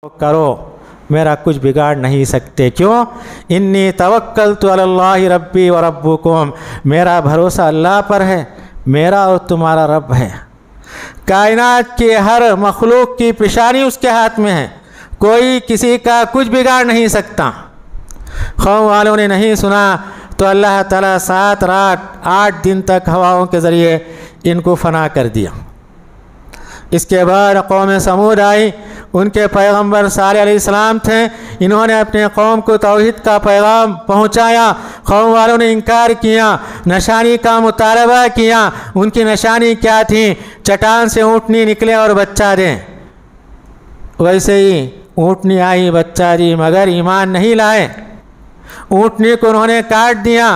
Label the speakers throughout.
Speaker 1: کرو میرا کچھ بگاڑ نہیں سکتے. کیوں؟ انی توکلت علی اللہ ربی و ربکم، میرا بھروسہ اللہ پر ہے، میرا اور تمہارا رب ہے. کائنات کے ہر مخلوق کی پیشانی اس کے ہاتھ میں ہے، کوئی کسی کا کچھ بگاڑ نہیں سکتا. قوم والوں نے نہیں سنا تو اللہ تعالیٰ 7 رات 8 دن تک ہواؤں کے ذریعے ان کو فنا کر دیا. اس کے بعد قوم سمود آئی، ان کے پیغمبر صالح علیہ السلام تھے، انہوں نے اپنے قوم کو توحید کا پیغام پہنچایا. قوم والوں نے انکار کیا، نشانی کا مطالبہ کیا. ان کی نشانی کیا تھی؟ چٹان سے اونٹنی نکلے اور بچہ دیں. ویسے ہی اونٹنی آئی، بچہ دی، مگر ایمان نہیں لائے. اونٹنی کو انہوں نے کاٹ دیا.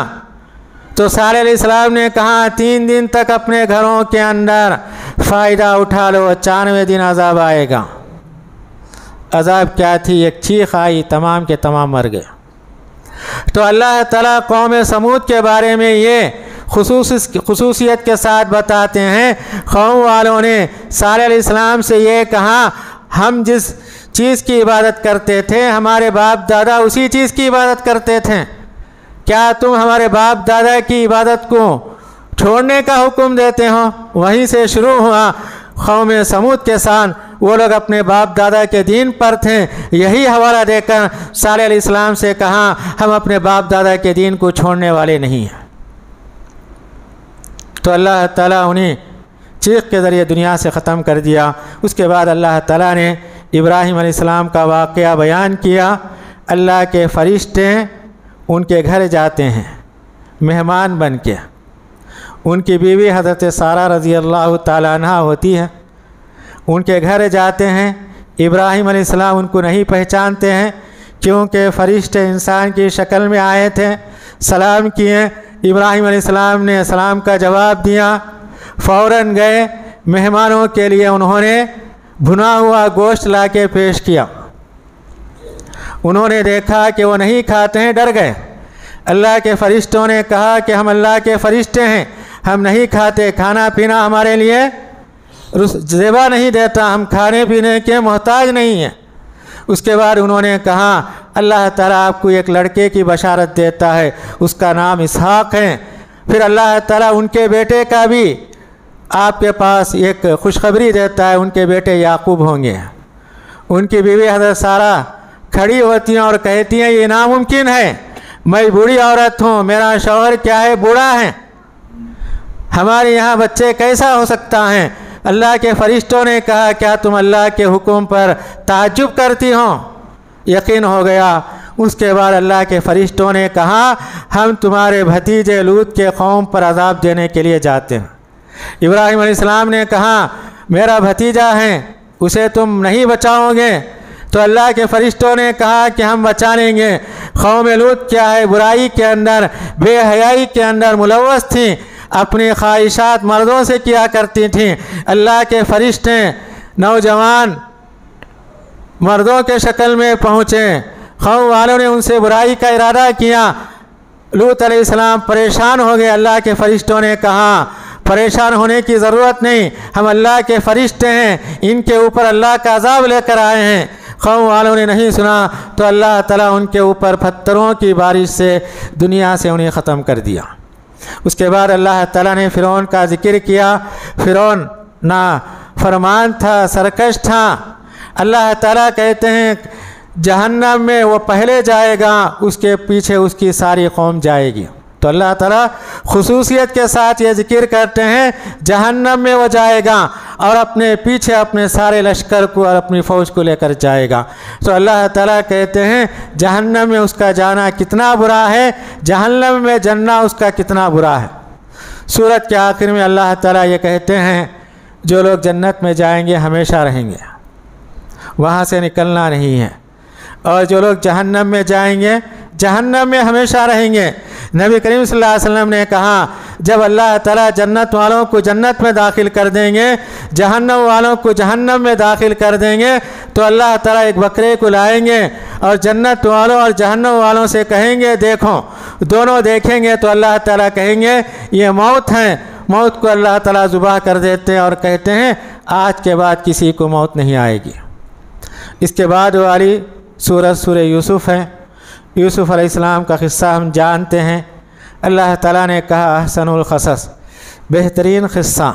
Speaker 1: تو صالح علیہ السلام نے کہا 3 دن تک اپنے گھروں کے اندر فائدہ اٹھا لو، 94 دن عذاب آئے گا. عذاب کیا تھی؟ ایک چیخ آئی، تمام کے تمام مر گئے. تو اللہ تعالیٰ قوم سمود کے بارے میں یہ خصوصیت کے ساتھ بتاتے ہیں. قوم والوں نے صالح علیہ السلام سے یہ کہا، ہم جس چیز کی عبادت کرتے تھے ہمارے باپ دادا اسی چیز کی عبادت کرتے تھے، کیا تم ہمارے باپ دادا کی عبادت کو چھوڑنے کا حکم دیتے ہو؟ وہیں سے شروع ہوا قوم سمود کے ساتھ. وہ لوگ اپنے باپ دادا کے دین پر تھے. یہی حوالہ دے کر صالح علیہ السلام سے کہا ہم اپنے باپ دادا کے دین کو چھوڑنے والے نہیں ہیں. تو اللہ تعالیٰ انہیں چیخ کے ذریعے دنیا سے ختم کر دیا. اس کے بعد اللہ تعالیٰ نے ابراہیم علیہ السلام کا واقعہ بیان کیا. اللہ کے فرشتے ان کے گھر جاتے ہیں مہمان بن کے. ان کی بیوی حضرت سارہ رضی اللہ تعالیٰ عنہ ہوتی ہے. ان کے گھر جاتے ہیں. ابراہیم علیہ السلام ان کو نہیں پہچانتے ہیں کیونکہ فرشتے انسان کی شکل میں آئے تھے. سلام کیے، ابراہیم علیہ السلام نے سلام کا جواب دیا. فوراً گئے مہمانوں کے لیے انہوں نے بھنا ہوا گوشت لا کے پیش کیا. انہوں نے دیکھا کہ وہ نہیں کھاتے ہیں، ڈر گئے. اللہ کے فرشتوں نے کہا کہ ہم اللہ کے فرشتے ہیں، ہم نہیں کھاتے، کھانا پینا ہمارے لیے زیبا نہیں دیتا، ہم کھانے پینے کے محتاج نہیں ہیں. اس کے بعد انہوں نے کہا اللہ تعالیٰ آپ کو ایک لڑکے کی بشارت دیتا ہے، اس کا نام اسحاق ہے. پھر اللہ تعالیٰ ان کے بیٹے کا بھی آپ کے پاس ایک خوشخبری دیتا ہے، ان کے بیٹے یعقوب ہوں گے. ان کی بیوی حضرت سارہ کھڑی ہوتی ہیں اور کہتی ہیں یہ ناممکن ہے، میں بوڑھی عورت ہوں، میرا شوہر کیا ہے بوڑھا ہے، ہمارے یہاں بچے کیسا ہو سکتا ہے؟ اللہ کے فرشتوں نے کہا کیا تم اللہ کے حکم پر تعجب کرتی ہو؟ یقین ہو گیا. اس کے بعد اللہ کے فرشتوں نے کہا ہم تمہارے بھتیجے لوط کے قوم پر عذاب دینے کے لیے جاتے ہیں. ابراہیم علیہ السلام نے کہا میرا بھتیجا ہے، اسے تم نہیں بچاؤ گے؟ تو اللہ کے فرشتوں نے کہا کہ ہم بچا لیں گے. قوم لوط کیا ہے؟ برائی کے اندر، بے حیائی کے اندر ملوث تھیں، اپنی خواہشات مردوں سے کیا کرتی تھیں. اللہ کے فرشتے نوجوان مردوں کے شکل میں پہنچے. قوم والوں نے ان سے برائی کا ارادہ کیا. لوط علیہ السلام پریشان ہو گئے. اللہ کے فرشتوں نے کہا پریشان ہونے کی ضرورت نہیں، ہم اللہ کے فرشتے ہیں، ان کے اوپر اللہ کا عذاب لے کر آئے ہیں. قوم والوں نے نہیں سنا تو اللہ تعالیٰ ان کے اوپر پتھروں کی بارش سے دنیا سے انہیں ختم کر دیا. اس کے بعد اللہ تعالیٰ نے فرعون کا ذکر کیا. فرعون نافرمان تھا، سرکش تھا. اللہ تعالیٰ کہتے ہیں جہنم میں وہ پہلے جائے گا، اس کے پیچھے اس کی ساری قوم جائے گی. تو اللہ تعالیٰ خصوصیت کے ساتھ یہ ذکر کرتے ہیں جہنم میں وہ جائے گا اور اپنے پیچھے اپنے سارے لشکر کو اور اپنی فوج کو لے کر جائے گا. تو اللہ تعالیٰ کہتے ہیں جہنم میں اس کا جانا کتنا برا ہے، جہنم میں جننا اس کا کتنا برا ہے. سورت کے آخر میں اللہ تعالیٰ یہ کہتے ہیں جو لوگ جنت میں جائیں گے ہمیشہ رہیں گے، وہاں سے نکلنا نہیں ہے، اور جو لوگ جہنم میں جائیں گے جہنم میں ہمیشہ رہیں گے. نبی کریم صلی اللہ علیہ وسلم نے کہا جب اللہ تعالیٰ جنت والوں کو جنت میں داخل کر دیں گے، جہنم والوں کو جہنم میں داخل کر دیں گے، تو اللہ تعالیٰ ایک بکرے کو لائیں گے اور جنت والوں اور جہنم والوں سے کہیں گے دیکھو. دونوں دیکھیں گے تو اللہ تعالیٰ کہیں گے یہ موت ہے. موت کو اللہ تعالیٰ ذبح کر دیتے ہیں اور کہتے ہیں آج کے بعد کسی کو موت نہیں آئے گی. اس کے بعد والی سورہ یوسف ہے۔ یوسف علیہ السلام کا قصہ ہم جانتے ہیں۔ اللہ تعالیٰ نے کہا احسن القصص، بہترین قصہ۔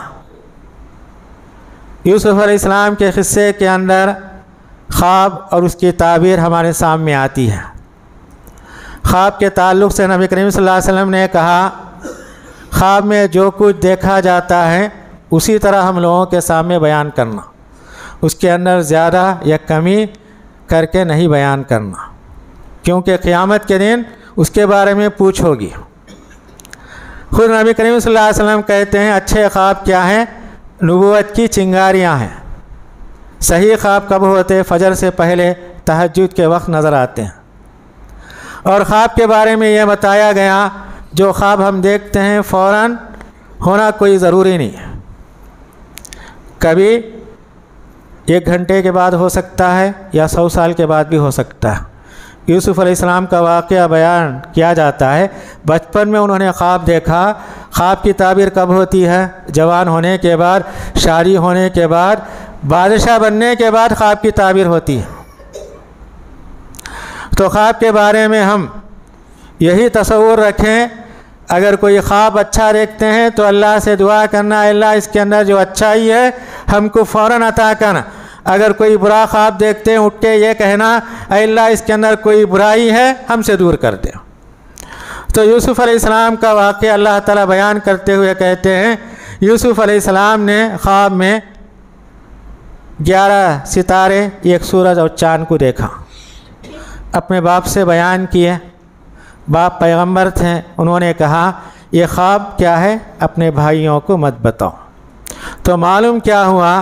Speaker 1: یوسف علیہ السلام کے قصے کے اندر خواب اور اس کی تعبیر ہمارے سامنے آتی ہے۔ خواب کے تعلق سے نبی کریم صلی اللہ علیہ وسلم نے کہا خواب میں جو کچھ دیکھا جاتا ہے اسی طرح ہم لوگوں کے سامنے بیان کرنا، اس کے اندر زیادہ یا کمی کر کے نہیں بیان کرنا، کیونکہ قیامت کے دن اس کے بارے میں پوچھ ہوگی۔ خود نبی کریم صلی اللہ علیہ وسلم کہتے ہیں اچھے خواب کیا ہیں؟ نبوت کی چنگاریاں ہیں۔ صحیح خواب کب ہوتے؟ فجر سے پہلے تہجد کے وقت نظر آتے ہیں۔ اور خواب کے بارے میں یہ بتایا گیا جو خواب ہم دیکھتے ہیں فوراً ہونا کوئی ضروری نہیں ہے، کبھی 1 گھنٹے کے بعد ہو سکتا ہے یا 100 سال کے بعد بھی ہو سکتا ہے۔ یوسف علیہ السلام کا واقعہ بیان کیا جاتا ہے، بچپن میں انہوں نے خواب دیکھا۔ خواب کی تعبیر کب ہوتی ہے؟ جوان ہونے کے بعد، شادی ہونے کے بعد، بادشاہ بننے کے بعد خواب کی تعبیر ہوتی ہے۔ تو خواب کے بارے میں ہم یہی تصور رکھیں، اگر کوئی خواب اچھا دیکھتے ہیں تو اللہ سے دعا کرنا اللہ اس کے اندر جو اچھائی ہے ہم کو فوراً عطا کرنا۔ اگر کوئی برا خواب دیکھتے ہیں اٹھ کے یہ کہنا اے اللہ اس کے اندر کوئی برائی ہے ہم سے دور کر دے۔ تو یوسف علیہ السلام کا واقعہ اللہ تعالیٰ بیان کرتے ہوئے کہتے ہیں یوسف علیہ السلام نے خواب میں 11 ستارے، ایک سورج اور چاند کو دیکھا۔ اپنے باپ سے بیان کیے، باپ پیغمبر تھے، انہوں نے کہا یہ خواب کیا ہے؟ اپنے بھائیوں کو مت بتاؤ۔ تو معلوم کیا ہوا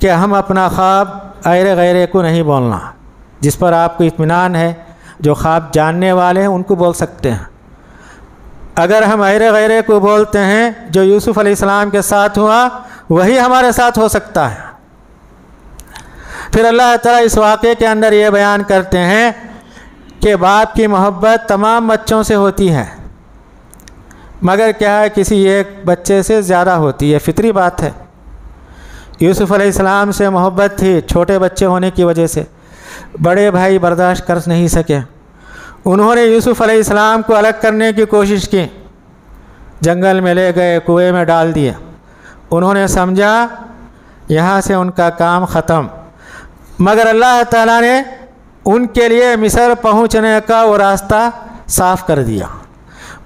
Speaker 1: کہ ہم اپنا خواب ایرے غیرے کو نہیں بولنا، جس پر آپ کو اطمینان ہے، جو خواب جاننے والے ہیں ان کو بول سکتے ہیں۔ اگر ہم ایرے غیرے کو بولتے ہیں جو یوسف علیہ السلام کے ساتھ ہوا وہی ہمارے ساتھ ہو سکتا ہے۔ پھر اللہ تعالیٰ اس واقعے کے اندر یہ بیان کرتے ہیں کہ باپ کی محبت تمام بچوں سے ہوتی ہے، مگر کیا ہے کسی ایک بچے سے زیادہ ہوتی ہے، فطری بات ہے۔ یوسف علیہ السلام سے محبت تھی چھوٹے بچے ہونے کی وجہ سے، بڑے بھائی برداشت کر نہیں سکے، انہوں نے یوسف علیہ السلام کو الگ کرنے کی کوشش کی، جنگل میں لے گئے، کنویں میں ڈال دیے۔ انہوں نے سمجھا یہاں سے ان کا کام ختم، مگر اللہ تعالیٰ نے ان کے لیے مصر پہنچنے کا وہ راستہ صاف کر دیا۔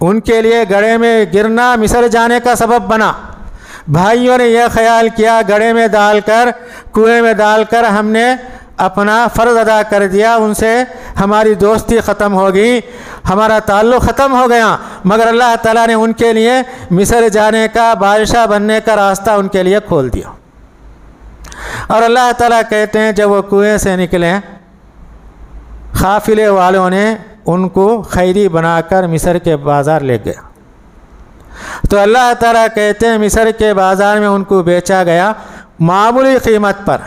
Speaker 1: ان کے لیے گڑھے میں گرنا مصر جانے کا سبب بنا۔ بھائیوں نے یہ خیال کیا گڑھے میں ڈال کر، کنویں میں ڈال کر ہم نے اپنا فرض ادا کر دیا، ان سے ہماری دوستی ختم ہو گئی، ہمارا تعلق ختم ہو گیا، مگر اللہ تعالیٰ نے ان کے لیے مصر جانے کا، بادشاہ بننے کا راستہ ان کے لیے کھول دیا۔ اور اللہ تعالیٰ کہتے ہیں جب وہ کنویں سے نکلے، قافلے والوں نے ان کو خیری بنا کر مصر کے بازار لے گئے۔ تو اللہ تعالیٰ کہتے ہیں مصر کے بازار میں ان کو بیچا گیا معمولی قیمت پر،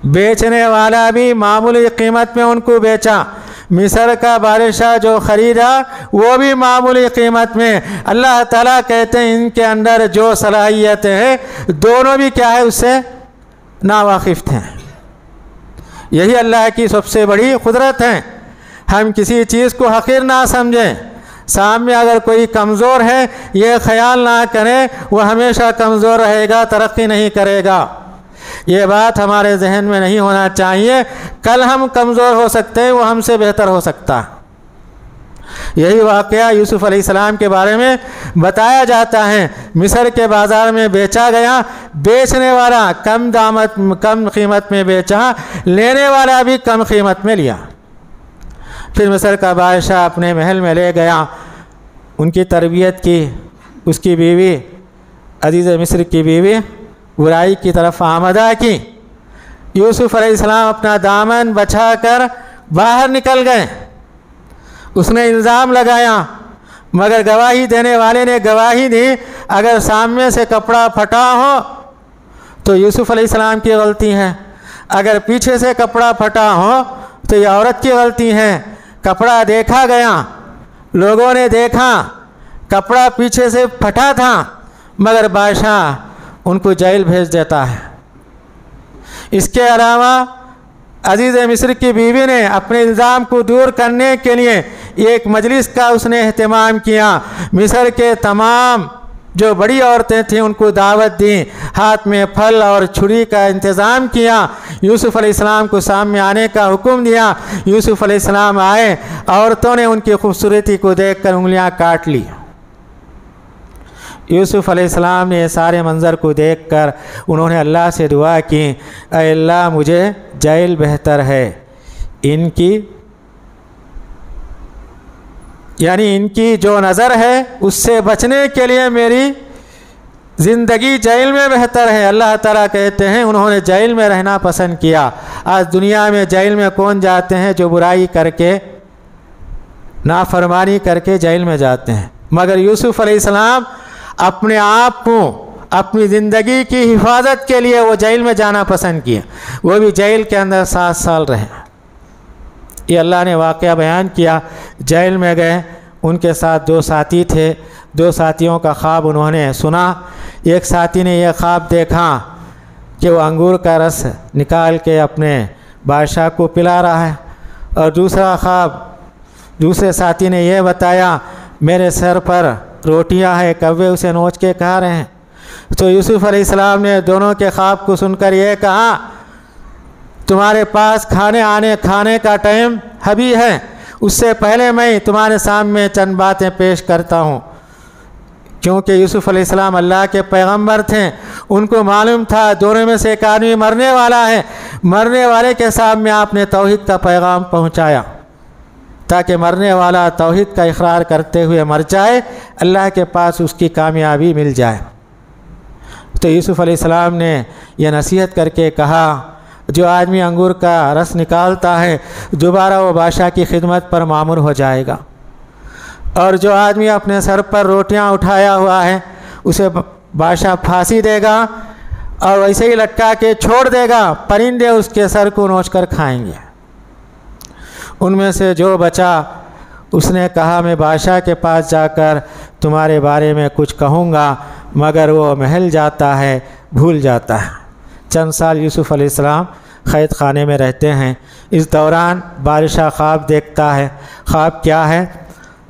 Speaker 1: بیچنے والا بھی معمولی قیمت میں ان کو بیچا، مصر کا بادشاہ جو خریدا وہ بھی معمولی قیمت میں۔ اللہ تعالیٰ کہتے ہیں ان کے اندر جو صلاحیتیں ہیں دونوں بھی کیا ہے اس سے ناواقف تھے۔ یہی اللہ کی سب سے بڑی قدرت ہے، ہم کسی چیز کو حقیر نہ سمجھیں، سامنے اگر کوئی کمزور ہے یہ خیال نہ کریں وہ ہمیشہ کمزور رہے گا، ترقی نہیں کرے گا، یہ بات ہمارے ذہن میں نہیں ہونا چاہیے۔ کل ہم کمزور ہو سکتے ہیں، وہ ہم سے بہتر ہو سکتا ہے۔ یہی واقعہ یوسف علیہ السلام کے بارے میں بتایا جاتا ہے، مصر کے بازار میں بیچا گیا، بیچنے والا کم قیمت میں بیچا، لینے والا بھی کم قیمت میں لیا۔ پھر مصر کا بادشاہ اپنے محل میں لے گیا، ان کی تربیت کی، اس کی بیوی عزیز مصر کی بیوی برائی کی طرف آمدہ کی۔ یوسف علیہ السلام اپنا دامن بچھا کر باہر نکل گئے، اس نے الزام لگایا، مگر گواہی دینے والے نے گواہی دی، اگر سامنے سے کپڑا پھٹا ہو تو یوسف علیہ السلام کی غلطی ہے، اگر پیچھے سے کپڑا پھٹا ہو تو یہ عورت کی غلطی ہے۔ کپڑا دیکھا گیا، لوگوں نے دیکھا کپڑا پیچھے سے پھٹا تھا، مگر بادشاہ ان کو جیل بھیج دیتا ہے۔ اس کے علاوہ عزیز مصر کی بیوی نے اپنے الزام کو دور کرنے کے لیے ایک مجلس کا اس نے اہتمام کیا، مصر کے تمام جو بڑی عورتیں تھیں ان کو دعوت دی، ہاتھ میں پھل اور چھری کا انتظام کیا، یوسف علیہ السلام کو سامنے آنے کا حکم دیا۔ یوسف علیہ السلام آئے، عورتوں نے ان کی خوبصورتی کو دیکھ کر انگلیاں کاٹ لی۔ یوسف علیہ السلام نے یہ سارے منظر کو دیکھ کر انہوں نے اللہ سے دعا کی، اے اللہ مجھے جیل بہتر ہے، ان کی جو نظر ہے اس سے بچنے کے لیے میری زندگی جیل میں بہتر ہے۔ اللہ تعالیٰ کہتے ہیں انہوں نے جیل میں رہنا پسند کیا۔ آج دنیا میں جیل میں کون جاتے ہیں؟ جو برائی کر کے، نافرمانی کر کے جیل میں جاتے ہیں، مگر یوسف علیہ السلام اپنے آپ کو اپنی زندگی کی حفاظت کے لیے وہ جیل میں جانا پسند کیا، وہ بھی جیل کے اندر 7 سال رہے۔ یہ اللہ نے واقعہ بیان کیا۔ جیل میں گئے، ان کے ساتھ 2 ساتھی تھے، 2 ساتھیوں کا خواب انہوں نے سنا۔ ایک ساتھی نے یہ خواب دیکھا کہ وہ انگور کا رس نکال کے اپنے بادشاہ کو پلا رہا ہے، اور دوسرا خواب دوسرے ساتھی نے یہ بتایا میرے سر پر روٹیاں ہیں، کوے اسے نوچ کے کھا رہے ہیں۔ تو یوسف علیہ السلام نے دونوں کے خواب کو سن کر یہ کہا تمہارے پاس کھانے کا ٹائم ابھی ہے، اس سے پہلے میں تمہارے سامنے چند باتیں پیش کرتا ہوں۔ کیونکہ یوسف علیہ السلام اللہ کے پیغمبر تھے، ان کو معلوم تھا دونوں میں سے ایک آدمی مرنے والا ہے، مرنے والے کے سامنے آپ نے توحید کا پیغام پہنچایا تاکہ مرنے والا توحید کا اقرار کرتے ہوئے مر جائے، اللہ کے پاس اس کی کامیابی مل جائے۔ تو یوسف علیہ السلام نے یہ نصیحت کر کے کہا جو آدمی انگور کا رس نکالتا ہے دوبارہ وہ بادشاہ کی خدمت پر مامور ہو جائے گا، اور جو آدمی اپنے سر پر روٹیاں اٹھایا ہوا ہے اسے بادشاہ پھانسی دے گا اور ویسے ہی لٹکا کے چھوڑ دے گا، پرندے اس کے سر کو نوچ کر کھائیں گے۔ ان میں سے جو بچا اس نے کہا میں بادشاہ کے پاس جا کر تمہارے بارے میں کچھ کہوں گا، مگر وہ محل جاتا ہے بھول جاتا ہے۔ چند سال یوسف علیہ السلام قید خانے میں رہتے ہیں۔ اس دوران بادشاہ خواب دیکھتا ہے۔ خواب کیا ہے؟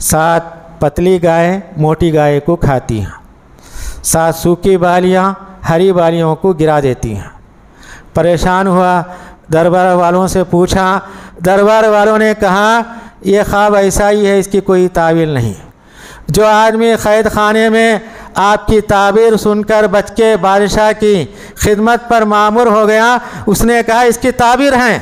Speaker 1: 7 پتلی گائیں موٹی گائے کو کھاتی ہیں، 7 سوکھی بالیاں ہری بالیوں کو گرا دیتی ہیں۔ پریشان ہوا، دربار والوں سے پوچھا، دربار والوں نے کہا یہ خواب ایسا ہی ہے، اس کی کوئی تعویل نہیں۔ جو آدمی قید خانے میں آپ کی تعبیر سن کر بچ کے بادشاہ کی خدمت پر مامور ہو گیا، اس نے کہا اس کی تعبیر ہیں،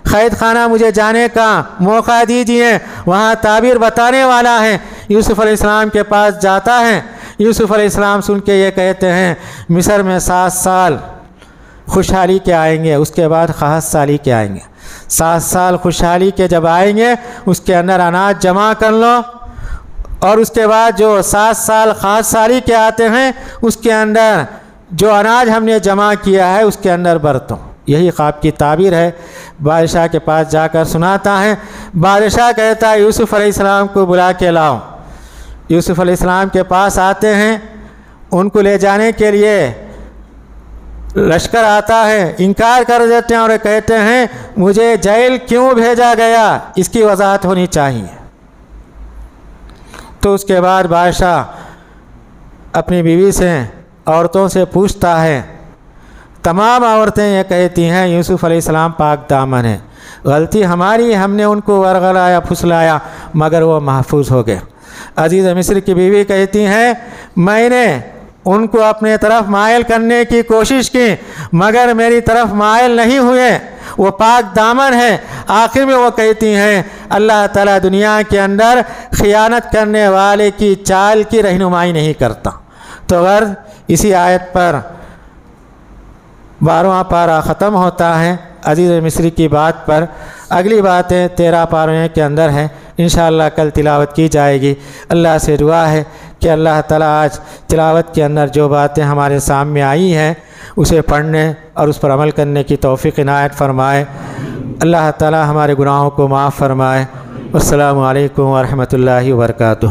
Speaker 1: قید خانہ مجھے جانے کا موقع دیجیے، وہاں تعبیر بتانے والا ہے۔ یوسف علیہ السلام کے پاس جاتا ہے۔ یوسف علیہ السلام سن کے یہ کہتے ہیں مصر میں 7 سال خوشحالی کے آئیں گے، اس کے بعد قحط سالی کے آئیں گے۔ 7 سال خوشحالی کے جب آئیں گے اس کے اندر اناج جمع کر لو، اور اس کے بعد جو 7 سال قحط سالی کے آتے ہیں اس کے اندر جو اناج ہم نے جمع کیا ہے اس کے اندر برتو۔ یہی خواب کی تعبیر ہے۔ بادشاہ کے پاس جا کر سناتا ہے۔ بادشاہ کہتا ہے یوسف علیہ السلام کو بلا کے لاؤ۔ یوسف علیہ السلام کے پاس آتے ہیں، ان کو لے جانے کے لیے لشکر آتا ہے، انکار کر دیتے ہیں اور کہتے ہیں مجھے جیل کیوں بھیجا گیا، اس کی وضاحت ہونی چاہیے۔ تو اس کے بعد بادشاہ اپنی بیوی سے عورتوں سے پوچھتا ہے، تمام عورتیں یہ کہتی ہیں یوسف علیہ السلام پاک دامن ہیں، غلطی ہماری، ہم نے ان کو ورغلایا پھسلایا مگر وہ محفوظ ہو گئے۔ عزیز مصر کی بیوی کہتی ہیں میں نے ان کو اپنے طرف مائل کرنے کی کوشش کی مگر میری طرف مائل نہیں ہوئے، وہ پاک دامن ہے۔ آخر میں وہ کہتی ہیں اللہ تعالیٰ دنیا کے اندر خیانت کرنے والے کی چال کی رہنمائی نہیں کرتا۔ تو غرض اسی آیت پر 12واں پارہ ختم ہوتا ہے عزیز مصری کی بات پر۔ اگلی باتیں 13 پاروں کے اندر ہیں، انشاءاللہ کل تلاوت کی جائے گی۔ اللہ سے دعا ہے کہ اللہ تعالیٰ آج تلاوت کے اندر جو باتیں ہمارے سامنے آئی ہیں اسے پڑھنے اور اس پر عمل کرنے کی توفیق عنایت فرمائے۔ اللہ تعالیٰ ہمارے گناہوں کو معاف فرمائے۔ السلام علیکم ورحمۃ اللہ وبرکاتہ۔